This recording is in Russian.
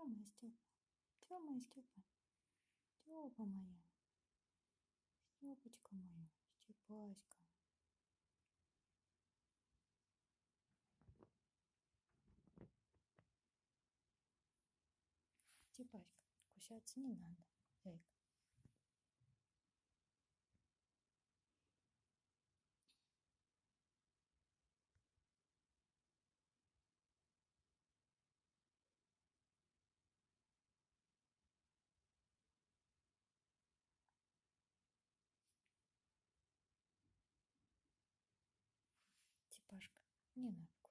моя Степа? Чё моя Степа? Степа моя. Степочка моя. Степаська. Степаська. Кусаться не надо. Зайка. Степашка. Не надо.